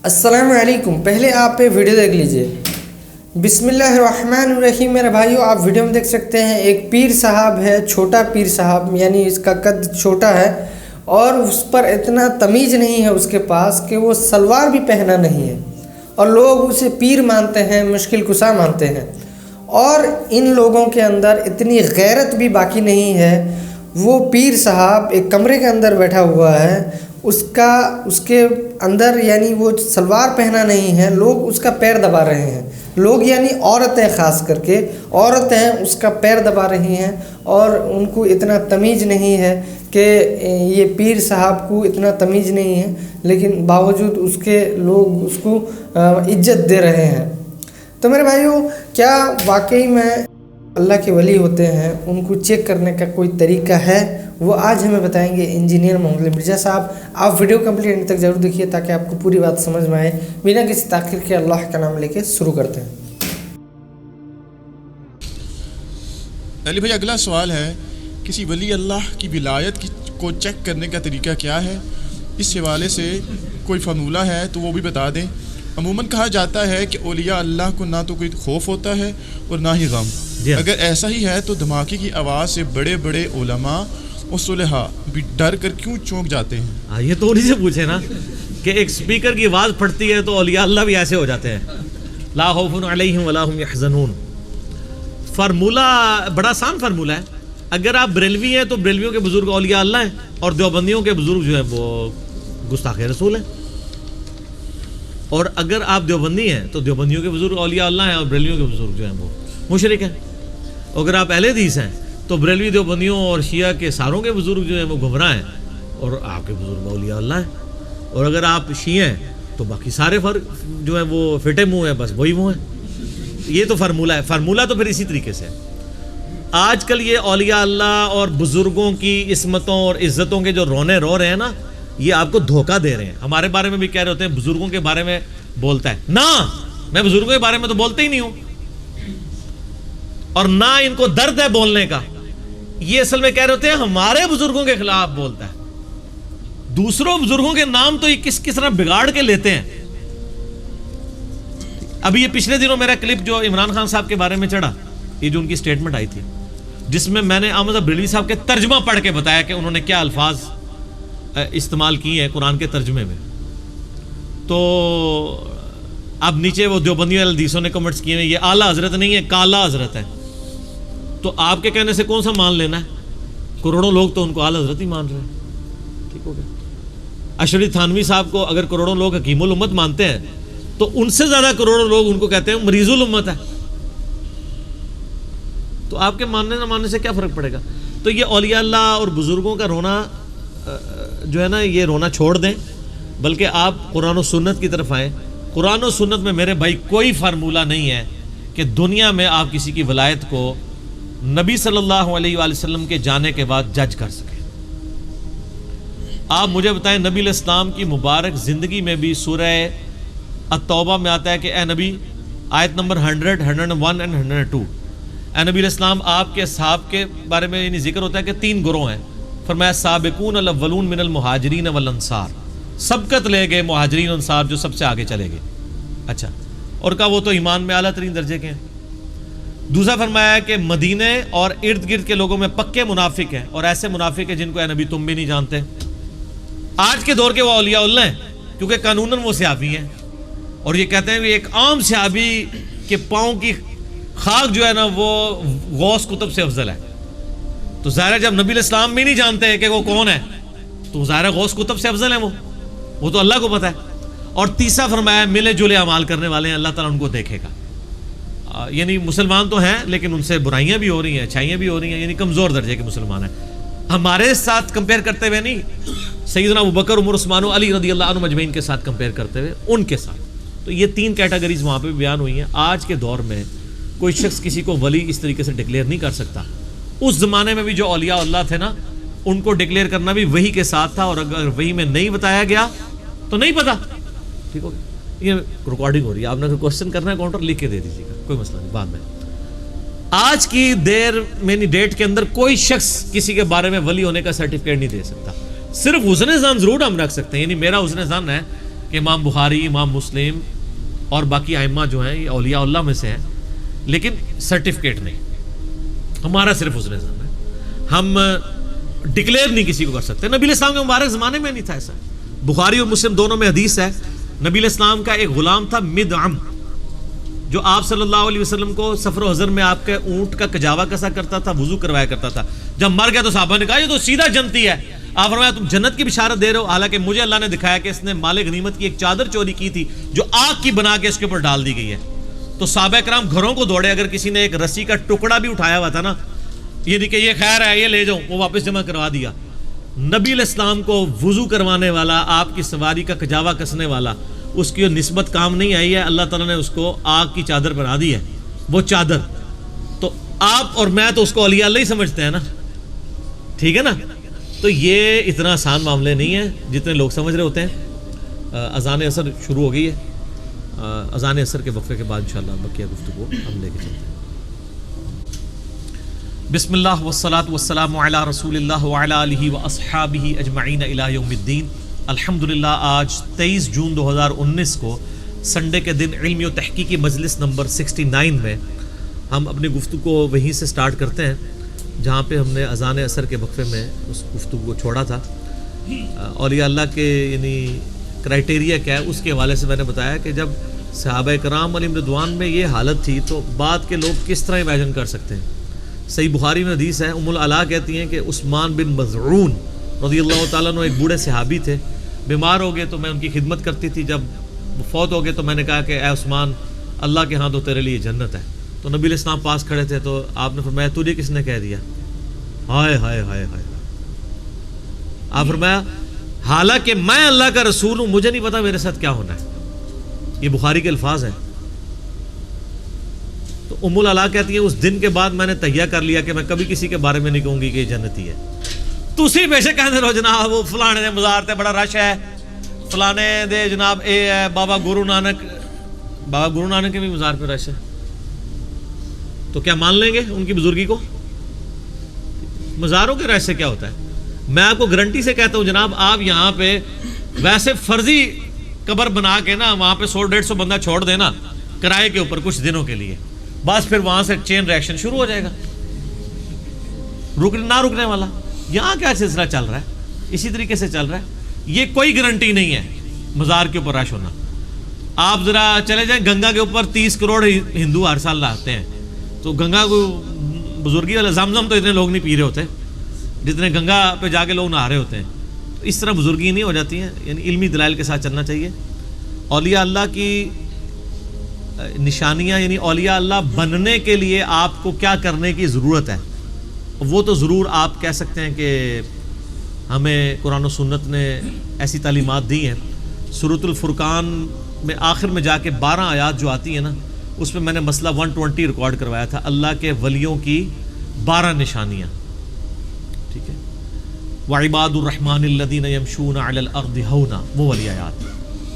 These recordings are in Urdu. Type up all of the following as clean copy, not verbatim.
السلام علیکم. پہلے آپ ویڈیو دیکھ لیجئے. بسم اللہ الرحمن الرحیم. میرے بھائیو آپ ویڈیو میں دیکھ سکتے ہیں ایک پیر صاحب ہے, چھوٹا پیر صاحب, یعنی اس کا قد چھوٹا ہے اور اس پر اتنا تمیز نہیں ہے اس کے پاس کہ وہ سلوار بھی پہنا نہیں ہے, اور لوگ اسے پیر مانتے ہیں, مشکل کشا مانتے ہیں. اور ان لوگوں کے اندر اتنی غیرت بھی باقی نہیں ہے. وہ پیر صاحب ایک کمرے کے اندر بیٹھا ہوا ہے, اس کے اندر یعنی وہ سلوار پہنا نہیں ہے, لوگ اس کا پیر دبا رہے ہیں. لوگ یعنی عورتیں, خاص کر کے عورتیں اس کا پیر دبا رہی ہیں, اور ان کو اتنا تمیز نہیں ہے کہ یہ پیر صاحب کو اتنا تمیز نہیں ہے, لیکن باوجود اس کے لوگ اس کو عزت دے رہے ہیں. تو میرے بھائیو, کیا واقعی میں اللہ کے ولی ہوتے ہیں؟ ان کو چیک کرنے کا کوئی طریقہ ہے؟ وہ آج ہمیں بتائیں گے انجینئر محمد علی مرزا صاحب. آپ ویڈیو کمپلیٹ اینڈ تک ضرور دیکھیے تاکہ آپ کو پوری بات سمجھ میں آئے. بنا کسی تاخیر کے اللہ کا نام لے کے شروع کرتے ہیں. علی بھائی, اگلا سوال ہے, کسی ولی اللہ کی ولایت کو چیک کرنے کا طریقہ کیا ہے؟ اس حوالے سے کوئی فارمولہ ہے تو وہ بھی بتا دیں. عموماً کہا جاتا ہے کہ اولیاء اللہ کو نہ تو کوئی خوف ہوتا ہے اور نہ ہی غم. اگر ایسا ہی ہے تو دھماکے کی آواز سے بڑے بڑے علماء اور صلحاء بھی ڈر کر کیوں چونک جاتے ہیں؟ یہ تو انہیں سے پوچھے نا کہ ایک سپیکر کی آواز پھٹتی ہے تو اولیاء اللہ بھی ایسے ہو جاتے ہیں, لا خوف علیہم ولا هم یحزنون. فارمولہ بڑا آسان فارمولہ ہے. اگر آپ بریلوی ہیں تو بریلویوں کے بزرگ اولیاء اللہ ہیں, اور دیوبندیوں کے بزرگ جو ہیں وہ گستاخ رسول ہیں. اور اگر آپ دیوبندی ہیں تو دیوبندیوں کے بزرگ اولیاء اللہ ہیں, اور بریلویوں کے بزرگ جو ہیں وہ مشرک ہیں. اگر آپ اہل حدیث ہیں تو بریلوی دیوبندیوں اور شیعہ کے ساروں کے بزرگ جو ہیں وہ گمراہ ہیں, اور آپ کے بزرگ اولیاء اللہ ہیں. اور اگر آپ شیعہ ہیں تو باقی سارے فرق جو ہیں وہ فٹے منہ ہیں, بس وہی منہ ہیں. یہ تو فارمولہ ہے. فارمولہ تو پھر اسی طریقے سے ہے. آج کل یہ اولیاء اللہ اور بزرگوں کی عصمتوں اور عزتوں کے جو رونے رو رہے ہیں نا, یہ آپ کو دھوکہ دے رہے ہیں. ہمارے بارے میں بھی کہہ رہے ہوتے ہیں بزرگوں کے بارے میں بولتا ہے نا, میں بزرگوں کے بارے میں تو بولتا ہی نہیں ہوں, اور نہ ان کو درد ہے بولنے کا. یہ اصل میں کہہ رہے ہوتے ہیں ہمارے بزرگوں کے خلاف بولتا ہے. دوسروں بزرگوں کے نام تو یہ کس طرح بگاڑ کے لیتے ہیں. ابھی یہ پچھلے دنوں میرا کلپ جو عمران خان صاحب کے بارے میں چڑھا, یہ جو ان کی سٹیٹمنٹ آئی تھی جس میں میں نے احمد بریلوی صاحب کے ترجمہ پڑھ کے بتایا کہ انہوں نے کیا الفاظ استعمال کیے ہیں قرآن کے ترجمے میں. تو اب نیچے وہ دیوبندیوں حدیثوں نے کمنٹس کیے ہیں یہ اعلیٰ حضرت نہیں ہے, کالا حضرت ہے. تو آپ کے کہنے سے کون سا مان لینا ہے؟ کروڑوں لوگ تو ان کو اعلیٰ حضرت ہی مان رہے ہیں. ٹھیک ہو گیا. اشرف تھانوی صاحب کو اگر کروڑوں لوگ حکیم الامت مانتے ہیں تو ان سے زیادہ کروڑوں لوگ ان کو کہتے ہیں مریض الامت ہے. تو آپ کے ماننے نہ ماننے سے کیا فرق پڑے گا؟ تو یہ اولیاء اللہ اور بزرگوں کا رونا جو ہے نا, یہ رونا چھوڑ دیں, بلکہ آپ قرآن و سنت کی طرف آئیں. قرآن و سنت میں میرے بھائی کوئی فارمولہ نہیں ہے کہ دنیا میں آپ کسی کی ولایت کو نبی صلی اللہ علیہ وآلہ وسلم کے جانے کے بعد جج کر سکیں. آپ مجھے بتائیں, نبی علیہ السلام کی مبارک زندگی میں بھی سورہ التوبہ میں آتا ہے کہ اے نبی, آیت نمبر 100, 101 and 102, اے نبی علیہ السلام آپ کے اصحاب کے بارے میں یعنی ذکر ہوتا ہے کہ 3 گروہ ہیں. فرمایا سابقون الاولون من المہاجرین والانصار, سبقت لے گئے مہاجرین انصار جو سب سے آگے چلے گئے. اچھا, اور کہا وہ تو ایمان میں اعلیٰ ترین درجے کے ہیں. دوسرا فرمایا کہ مدینے اور ارد گرد کے لوگوں میں پکے منافق ہیں, اور ایسے منافق ہیں جن کو اے نبی تم بھی نہیں جانتے. آج کے دور کے وہ اولیاء اللہ ہیں کیونکہ قانوناً وہ صحابی ہیں, اور یہ کہتے ہیں کہ ایک عام صحابی کے پاؤں کی خاک جو ہے نا وہ غوث کتب سے افضل ہے. تو ظاہر ہے جب نبی علیہ السلام بھی نہیں جانتے کہ وہ کون ہے تو ظاہر ہے غوث کتب سے افضل ہیں وہ تو اللہ کو پتہ ہے. اور تیسرا فرمایا ملے جلے اعمال کرنے والے ہیں, اللہ تعالیٰ ان کو دیکھے گا. یعنی مسلمان تو ہیں لیکن ان سے برائیاں بھی ہو رہی ہیں, اچھائیاں بھی ہو رہی ہیں, یعنی کمزور درجے کے مسلمان ہیں. ہمارے ساتھ کمپیئر کرتے ہوئے نہیں, سیدنا ابوبکر, عمر, عثمان و علی رضی اللہ عنہ مجمعین کے ساتھ کمپیئر کرتے ہوئے ان کے ساتھ. تو یہ 3 کیٹیگریز وہاں پہ بیان ہوئی ہیں. آج کے دور میں کوئی شخص کسی کو ولی اس طریقے سے ڈکلیئر نہیں کر سکتا. اس زمانے میں بھی جو اولیاء اللہ تھے نا, ان کو ڈکلیئر کرنا بھی وحی کے ساتھ تھا, اور اگر وحی میں نہیں بتایا گیا تو نہیں پتا. ٹھیک ہو گیا. یہ ریکارڈنگ ہو رہی ہے, آپ نے اگر کوشچن کرنا ہے کاؤنٹر لکھ کے دے دیجیے گا, کوئی مسئلہ نہیں. بعد میں آج کی ڈیٹ کے اندر کوئی شخص کسی کے بارے میں ولی ہونے کا سرٹیفکیٹ نہیں دے سکتا. صرف حسن ظن ضرور ہم رکھ سکتے ہیں, یعنی میرا حسن ظن ہے کہ امام بخاری، امام مسلم اور باقی ائمہ جو ہیں یہ اولیاء اللہ میں سے ہیں، لیکن سرٹیفکیٹ نہیں، ہمارا صرف حسن ظن ہے، ہم ڈکلیئر نہیں کسی کو کر سکتے۔ نبی علیہ السلام کے مبارک زمانے میں نہیں تھا ایسا۔ بخاری اور مسلم دونوں میں حدیث ہے، نبی علیہ السلام کا ایک غلام تھا مدعم، جو آپ صلی اللہ علیہ وسلم کو سفر و حضر میں آپ کے اونٹ کا کجاوا کسا کرتا تھا، وضو کروایا کرتا تھا۔ جب مر گیا تو صحابہ نے کہا یہ تو سیدھا جنتی ہے۔ آپ فرمایا تم جنت کی بشارت دے رہے ہو، حالانکہ مجھے اللہ نے دکھایا کہ اس نے مال غنیمت کی ایک چادر چوری کی تھی جو آگ کی بنا کے اس کے اوپر ڈال دی گئی ہے۔ تو صحابہ کرام گھروں کو دوڑے، اگر کسی نے ایک رسی کا ٹکڑا بھی اٹھایا ہوا تھا نا، یہ نہیں کہ یہ خیر ہے یہ لے جاؤ، وہ واپس جمع کروا دیا۔ نبی علیہ السلام کو وضو کروانے والا، آپ کی سواری کا کجاوا کسنے والا، اس کی نسبت کام نہیں آئی ہے، اللہ تعالیٰ نے اس کو آگ کی چادر بنا دی ہے، وہ چادر۔ تو آپ اور میں تو اس کو اولیاء اللہ ہی سمجھتے ہیں نا، ٹھیک ہے نا؟ تو یہ اتنا آسان معاملے نہیں ہے جتنے لوگ سمجھ رہے ہوتے ہیں۔ اذان عصر شروع ہو گئی ہے، اذان عصر کے وقفے کے بعد انشاءاللہ بقیہ گفتگو ہم لے کے چلتے ہیں۔ بسم اللہ والصلاة والسلام علی رسول اللہ وعلی آلہ واصحابہ اجمعین الی یوم الدین۔ الحمدللہ آج 23 جون 2019 کو سنڈے کے دن علمی و تحقیقی مجلس نمبر 69 میں ہم اپنی گفتگو کو وہیں سے سٹارٹ کرتے ہیں جہاں پہ ہم نے اذان عصر کے وقفے میں اس گفتگو کو چھوڑا تھا۔ اولیاء اللہ کے یعنی کرائٹیریا کیا ہے اس کے حوالے سے میں نے بتایا کہ جب صحابہ کرام علیہم رضوان میں یہ حالت تھی تو بعد کے لوگ کس طرح امیجن کر سکتے ہیں۔ صحیح بخاری میں حدیث ہے، ام العلا کہتی ہیں کہ عثمان بن مظعون رضی اللہ تعالیٰ عنہ ایک بوڑھے صحابی تھے، بیمار ہو گئے تو میں ان کی خدمت کرتی تھی، جب فوت ہو گئے تو میں نے کہا کہ اے عثمان اللہ کے ہاں تو تیرے لیے جنت ہے۔ تو نبی علیہ السلام پاس کھڑے تھے تو آپ نے فرمایا تجھے کس نے کہہ دیا؟ ہائے ہائے ہائے ہائے۔ آپ فرمایا حالانکہ میں اللہ کا رسول ہوں، مجھے نہیں پتا میرے ساتھ کیا ہونا ہے۔ یہ بخاری کے الفاظ ہیں۔ تو ام العلا کہتی ہے اس دن کے بعد میں نے تہیہ کر لیا کہ میں کبھی کسی کے بارے میں نہیں کہوں گی کہ یہ جنتی ہے۔ تسی بے شک کہنے رہو جناب وہ فلانے دے مزار تے بڑا رش ہے، فلانے دے جناب اے ہے بابا گرو نانک کے بھی مزار پہ رش ہے، تو کیا مان لیں گے ان کی بزرگی کو؟ مزاروں کے رش سے کیا ہوتا ہے؟ میں آپ کو گارنٹی سے کہتا ہوں جناب، آپ یہاں پہ ویسے فرضی قبر بنا کے نا وہاں پہ 100-150 بندہ چھوڑ دینا کرائے کے اوپر کچھ دنوں کے لیے، بس پھر وہاں سے چین ریئیکشن شروع ہو جائے گا، نہ رکنے والا۔ یہاں کیا سلسلہ چل رہا ہے؟ اسی طریقے سے چل رہا ہے۔ یہ کوئی گارنٹی نہیں ہے مزار کے اوپر رش ہونا۔ آپ ذرا چلے جائیں گنگا کے اوپر 30 کروڑ ہندو ہر سال لاتے ہیں، تو گنگا کو بزرگی والا زمزم تو اتنے لوگ نہیں پی رہے ہوتے جتنے گنگا پہ جا کے لوگ نہا رہے ہوتے ہیں۔ تو اس طرح بزرگی نہیں ہو جاتی ہیں، یعنی علمی دلائل کے ساتھ چلنا چاہیے۔ اولیاء اللہ کی نشانیاں، یعنی اولیاء اللہ بننے کے لیے آپ کو کیا کرنے کی ضرورت ہے، وہ تو ضرور آپ کہہ سکتے ہیں کہ ہمیں قرآن و سنت نے ایسی تعلیمات دی ہیں۔ سورۃ الفرقان میں آخر میں جا کے 12 آیات جو آتی ہیں نا، اس میں نے مسئلہ 120 ریکارڈ کروایا تھا، اللہ کے ولیوں کی 12 نشانیاں، ٹھیک ہے؟ وعباد الرحمن الذین یمشون علی الارض ہونا، وہ والی آیات،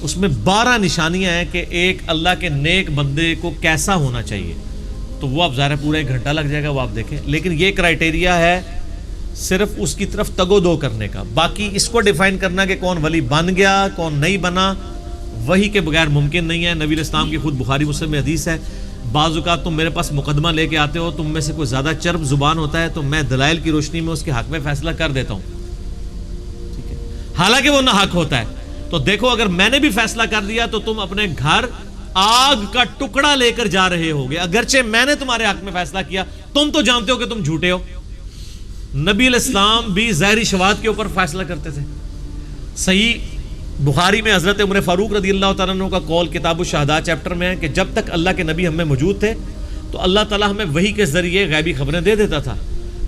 اس میں 12 نشانیاں ہیں کہ ایک اللہ کے نیک بندے کو کیسا ہونا چاہیے۔ تو وہ آپ ظاہر پورا 1 گھنٹہ لگ جائے گا وہ آپ دیکھیں، لیکن یہ کرائٹیریا ہے صرف اس کی طرف تگ و دو کرنے کا، باقی اس کو ڈیفائن کرنا کہ کون ولی بن گیا کون نہیں بنا وہی کے بغیر ممکن نہیں ہے۔ نبی علیہ السلام کی خود بخاری مسلم میں حدیث ہے، بعض اوقات تم میرے پاس مقدمہ لے کے آتے ہو، تم میں سے کوئی زیادہ چرب زبان ہوتا ہے تو میں دلائل کی روشنی میں اس کے حق میں فیصلہ کر دیتا ہوں، ٹھیک ہے، حالانکہ وہ نہ حق ہوتا ہے۔ تو دیکھو اگر میں نے بھی فیصلہ کر دیا تو تم اپنے گھر آگ کا ٹکڑا لے کر جا رہے ہوگے، اگرچہ میں نے تمہارے حق میں فیصلہ کیا، تم تو جانتے ہو کہ تم جھوٹے ہو۔ نبی علیہ السلام بھی ظاہری شواہد کے اوپر فیصلہ کرتے تھے۔ صحیح بخاری میں حضرت عمر فاروق رضی اللہ تعالیٰ عنہ کا قول کتاب الشہداء چیپٹر میں ہے کہ جب تک اللہ کے نبی ہم میں موجود تھے تو اللہ تعالیٰ ہمیں وحی کے ذریعے غیبی خبریں دے دیتا تھا،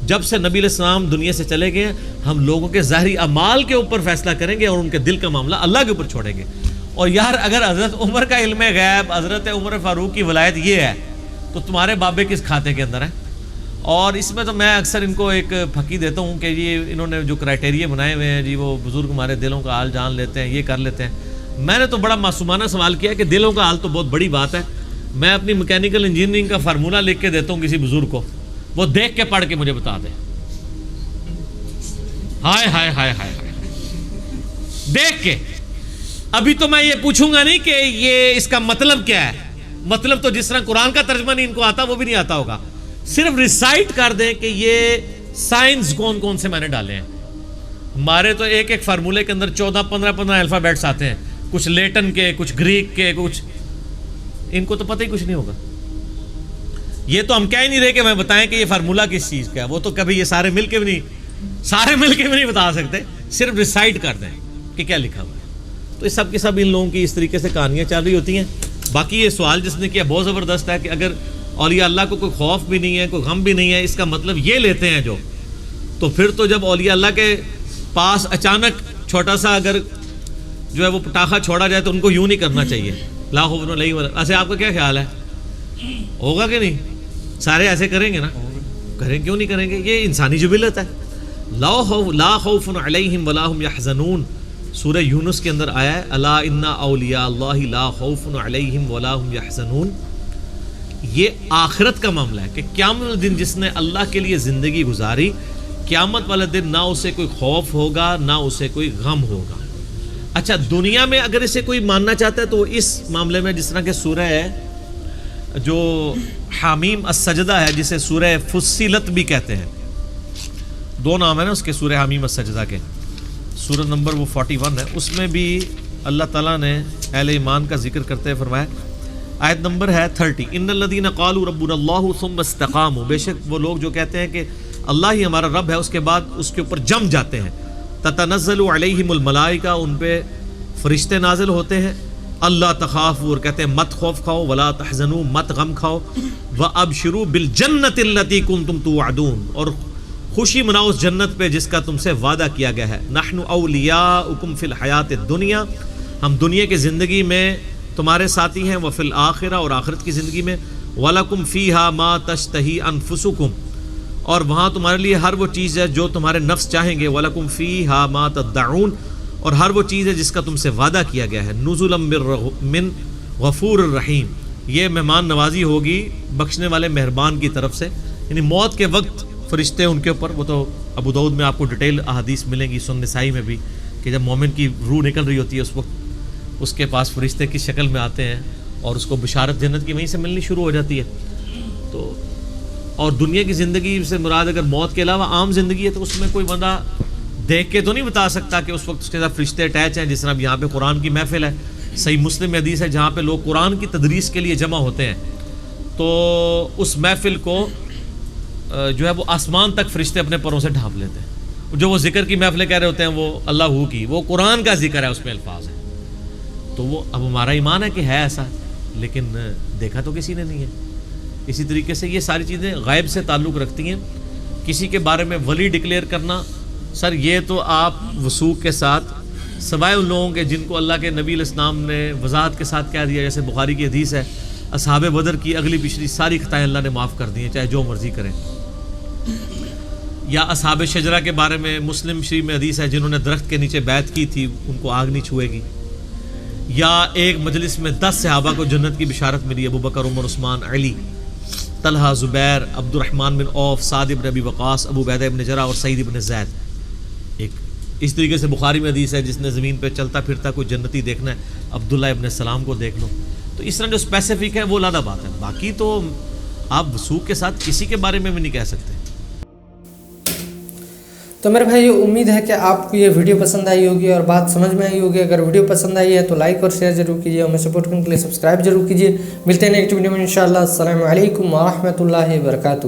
جب سے نبی علیہ السلام دنیا سے چلے گئے ہم لوگوں کے ظاہری اعمال کے اوپر فیصلہ کریں گے اور ان کے دل کا معاملہ اللہ کے اوپر چھوڑیں گے۔ اور یار اگر حضرت عمر کا علم غیب، حضرت عمر فاروق کی ولایت یہ ہے تو تمہارے بابے کس کھاتے کے اندر ہیں؟ اور اس میں تو میں اکثر ان کو ایک پھکی دیتا ہوں کہ یہ انہوں نے جو کرائٹیریا بنائے ہوئے ہیں جی، وہ بزرگ ہمارے دلوں کا حال جان لیتے ہیں، یہ کر لیتے ہیں۔ میں نے تو بڑا معصومانہ سوال کیا کہ دلوں کا حال تو بہت بڑی بات ہے، میں اپنی میکینیکل انجینئرنگ کا فارمولہ لکھ کے دیتا ہوں کسی بزرگ کو، وہ دیکھ کے پڑھ کے مجھے بتا دے، ہائے ہائے ہائے ہائے ہائے، دیکھ کے ابھی تو میں یہ پوچھوں گا نہیں کہ یہ اس کا مطلب کیا ہے. مطلب تو جس طرح قرآن کا ترجمہ نہیں ان کو آتا وہ بھی نہیں آتا ہوگا. صرف ریسائٹ کر دیں کہ یہ سائنس کون کون سے میں نے ڈالے ہیں. ہمارے تو ایک ایک فارمولے کے اندر 14-15 الفابیٹس آتے ہیں, کچھ لیٹن کے, کچھ گریک کے, کچھ ان کو تو پتہ ہی کچھ نہیں ہوگا. یہ تو ہم کہہ ہی نہیں رہے کہ میں بتائیں کہ یہ فارمولہ کس چیز کا ہے, وہ تو کبھی یہ سارے مل کے بھی نہیں بتا سکتے. صرف ریسائٹ کر دیں کہ کیا لکھا ہوا ہے. تو یہ سب کے سب ان لوگوں کی اس طریقے سے کہانیاں چل رہی ہوتی ہیں. باقی یہ سوال جس نے کیا بہت زبردست ہے کہ اگر اولیاء اللہ کو کوئی خوف بھی نہیں ہے, کوئی غم بھی نہیں ہے, اس کا مطلب یہ لیتے ہیں جو, تو پھر تو جب اولیاء اللہ کے پاس اچانک چھوٹا سا اگر جو ہے وہ پٹاخہ چھوڑا جائے تو ان کو یوں نہیں کرنا چاہیے, لا خوف علیہم ولا. ایسے آپ کا کیا خیال ہے, ہوگا کہ نہیں؟ سارے ایسے کریں گے نا, کریں کیوں نہیں کریں گے, یہ انسانی جبلت ہے. لا خوف علیہم ولا هم یحزنون سورہ یونس کے اندر آیا ہے, الا ان اولیاء اللہ لا خوف علیہم ولا هم یحزنون. یہ آخرت کا معاملہ ہے کہ قیامت دن جس نے اللہ کے لیے زندگی گزاری, قیامت والے دن نہ اسے کوئی خوف ہوگا نہ اسے کوئی غم ہوگا. اچھا, دنیا میں اگر اسے کوئی ماننا چاہتا ہے تو اس معاملے میں جس طرح کہ سورہ ہے جو حامیم السجدہ ہے, جسے سورہ فصلت بھی کہتے ہیں, 2 نام ہے نا اس کے سورہ حامیم السجدہ کے, سورہ نمبر وہ 41 ہے, اس میں بھی اللہ تعالیٰ نے اہل ایمان کا ذکر کرتے ہوئے فرمایا, آیت نمبر ہے 30, ان الذین قالوا ربنا اللہ ثم استقاموا, بے شک وہ لوگ جو کہتے ہیں کہ اللہ ہی ہمارا رب ہے, اس کے بعد اس کے اوپر جم جاتے ہیں, تتنزل علیہم الملائکہ, ان پہ فرشتے نازل ہوتے ہیں, اللہ تخافوا, اور کہتے ہیں مت خوف کھاؤ, ولا تحزنوا, مت غم کھاؤ, وابشروا بالجنۃ التي کنتم توعدون, اور خوشی مناؤ اس جنت پہ جس کا تم سے وعدہ کیا گیا ہے. نحن اولیاؤکم فی الحیات الدنیا, ہم دنیا کی زندگی میں تمہارے ساتھی ہیں, وفی الآخرہ, اور آخرت کی زندگی میں, ولکم فیہا ما تشتہی انفسکم, اور وہاں تمہارے لیے ہر وہ چیز ہے جو تمہارے نفس چاہیں گے, وَلَكُمْ فِيهَا مَا تَدَّعُونَ, اور ہر وہ چیز ہے جس کا تم سے وعدہ کیا گیا ہے. نُزُلًا مِّن غَفُورٍ الرحیم, یہ مہمان نوازی ہوگی بخشنے والے مہربان کی طرف سے. یعنی موت کے وقت فرشتے ان کے اوپر, وہ تو ابو داؤد میں آپ کو ڈیٹیل احادیث ملیں گی, سنن نسائی میں بھی, کہ جب مومن کی روح نکل رہی ہوتی ہے اس وقت اس کے پاس فرشتے کی شکل میں آتے ہیں اور اس کو بشارت جنت کی وہیں سے ملنی شروع ہو جاتی ہے. تو اور دنیا کی زندگی سے مراد اگر موت کے علاوہ عام زندگی ہے تو اس میں کوئی بندہ دیکھ کے تو نہیں بتا سکتا کہ اس وقت اس کے ساتھ فرشتے اٹیچ ہیں. جس طرح یہاں پہ قرآن کی محفل ہے, صحیح مسلم میں حدیث ہے جہاں پہ لوگ قرآن کی تدریس کے لیے جمع ہوتے ہیں, تو اس محفل کو جو ہے وہ آسمان تک فرشتے اپنے پروں سے ڈھانپ لیتے ہیں. جو وہ ذکر کی محفلیں کہہ رہے ہوتے ہیں وہ اللہ ہو کی, وہ قرآن کا ذکر ہے, اس میں الفاظ ہیں. تو وہ اب ہمارا ایمان ہے کہ ہے ایسا, لیکن دیکھا تو کسی نے نہیں ہے. اسی طریقے سے یہ ساری چیزیں غیب سے تعلق رکھتی ہیں. کسی کے بارے میں ولی ڈکلیئر کرنا, سر یہ تو آپ وثوق کے ساتھ, سوائے ان لوگوں کے جن کو اللہ کے نبی علیہ السلام نے وضاحت کے ساتھ کہہ دیا, جیسے بخاری کی حدیث ہے, اصحاب بدر کی اگلی پچھلی ساری خطائیں اللہ نے معاف کر دی ہیں, چاہے جو مرضی کریں. یا اصحاب شجرہ کے بارے میں مسلم شریف میں حدیث ہے, جنہوں نے درخت کے نیچے بیعت کی تھی ان کو آگ نہیں چھوئے گی. یا ایک مجلس میں 10 صحابہ کو جنت کی بشارت ملی, ابو بکر, عمر, عثمان, علی, طلحہ, زبیر, عبد الرحمن بن عوف, سعد بن ابی وقاص, ابو عبیدہ بن جرح اور سعید بن زید. ایک اس طریقے سے بخاری میں حدیث ہے, جس نے زمین پہ چلتا پھرتا کوئی جنتی دیکھنا ہے عبداللہ ابن السلام کو دیکھ لو. تو اس طرح جو اسپیسیفک ہے وہ علیحدہ بات ہے. باقی تو آپ وثوق کے ساتھ کسی کے بارے میں بھی نہیں کہہ سکتے. تو میرے بھائی امید ہے کہ آپ کو یہ ویڈیو پسند آئی ہوگی اور بات سمجھ میں آئی ہوگی. اگر ویڈیو پسند آئی ہے تو لائک اور شیئر ضرور کیجیے, ہمیں سپورٹ کرنے کے لیے سبسکرائب ضرور کیجیے. ملتے ہیں نیکسٹ ویڈیو میں انشاءاللہ. السلام علیکم ورحمۃ اللہ وبرکاتہ.